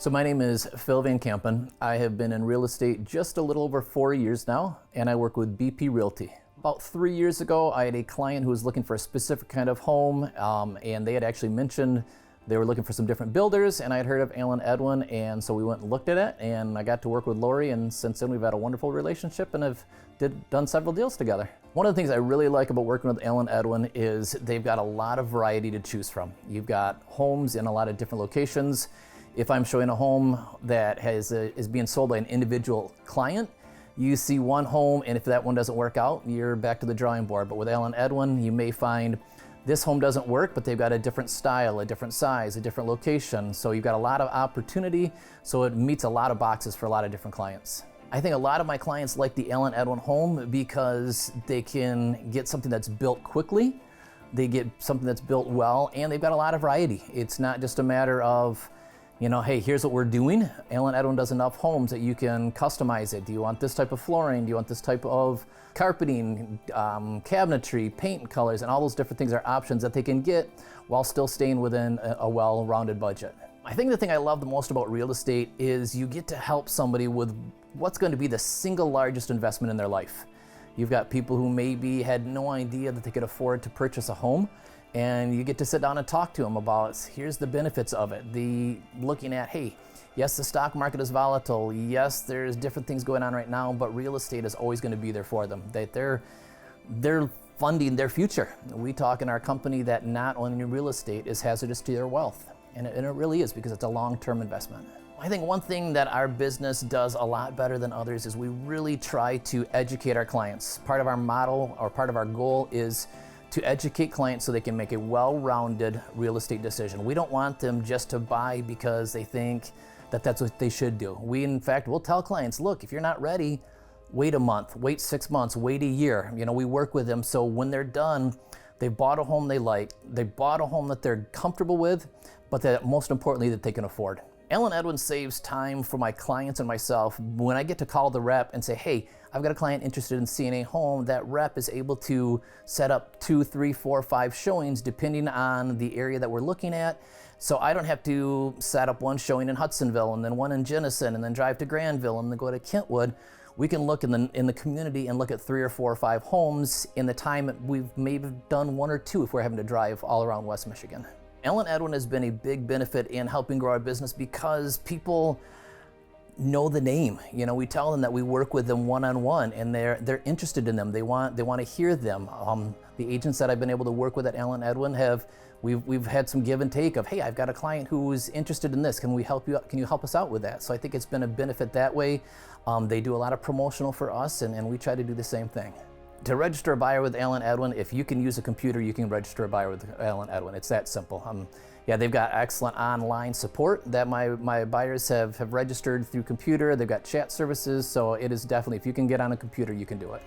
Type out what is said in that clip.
So my name is Phil Van Kampen. I have been in real estate just a little over 4 years now, and I work with BP Realty. About 3 years ago, I had a client who was looking for a specific kind of home, and they had actually mentioned they were looking for some different builders, and I had heard of Alan Edwin, and so we went and looked at it, and I got to work with Lori, and since then we've had a wonderful relationship and have done several deals together. One of the things I really like about working with Alan Edwin is they've got a lot of variety to choose from. You've got homes in a lot of different locations. If I'm showing a home that is being sold by an individual client, you see one home, and if that one doesn't work out, you're back to the drawing board. But with Alan Edwin, you may find this home doesn't work, but they've got a different style, a different size, a different location. So you've got a lot of opportunity, so it meets a lot of boxes for a lot of different clients. I think a lot of my clients like the Allen Edwin home because they can get something that's built quickly, they get something that's built well, and they've got a lot of variety. It's not just a matter of, hey, here's what we're doing. Alan Edwin does enough homes that you can customize it. Do you want this type of flooring? Do you want this type of carpeting, cabinetry, paint colors, and all those different things are options that they can get while still staying within a well-rounded budget. I think the thing I love the most about real estate is you get to help somebody with what's going to be the single largest investment in their life. You've got people who maybe had no idea that they could afford to purchase a home, and you get to sit down and talk to them about, here's the benefits of it. Looking at, hey, yes, the stock market is volatile. Yes, there's different things going on right now, but real estate is always going to be there for them. That they're funding their future. We talk in our company that not owning real estate is hazardous to their wealth, and it really is, because it's a long-term investment. I think one thing that our business does a lot better than others is we really try to educate our clients. Part of our model, or part of our goal, is to educate clients so they can make a well-rounded real estate decision. We don't want them just to buy because they think that that's what they should do. We, in fact, will tell clients, look, if you're not ready, wait a month, wait 6 months, wait a year. We work with them so when they're done, they bought a home they like, they bought a home that they're comfortable with, but that most importantly that they can afford. Alan Edwin saves time for my clients and myself. When I get to call the rep and say, hey, I've got a client interested in seeing a home, that rep is able to set up 2, 3, 4, 5 showings depending on the area that we're looking at. So I don't have to set up one showing in Hudsonville and then one in Jenison and then drive to Granville and then go to Kentwood. We can look in the community and look at 3 or 4 or 5 homes in the time we've maybe done 1 or 2 if we're having to drive all around West Michigan. Alan Edwin has been a big benefit in helping grow our business because people know the name. We tell them that we work with them one-on-one, and they're interested in them. They want to hear them. The agents that I've been able to work with at Alan Edwin we've had some give and take of, hey, I've got a client who's interested in this. Can we help you? Can you help us out with that? So I think it's been a benefit that way. They do a lot of promotional for us, and we try to do the same thing. To register a buyer with Alan Edwin, if you can use a computer, you can register a buyer with Alan Edwin. It's that simple. They've got excellent online support that my buyers have registered through computer. They've got chat services, so it is definitely, if you can get on a computer, you can do it.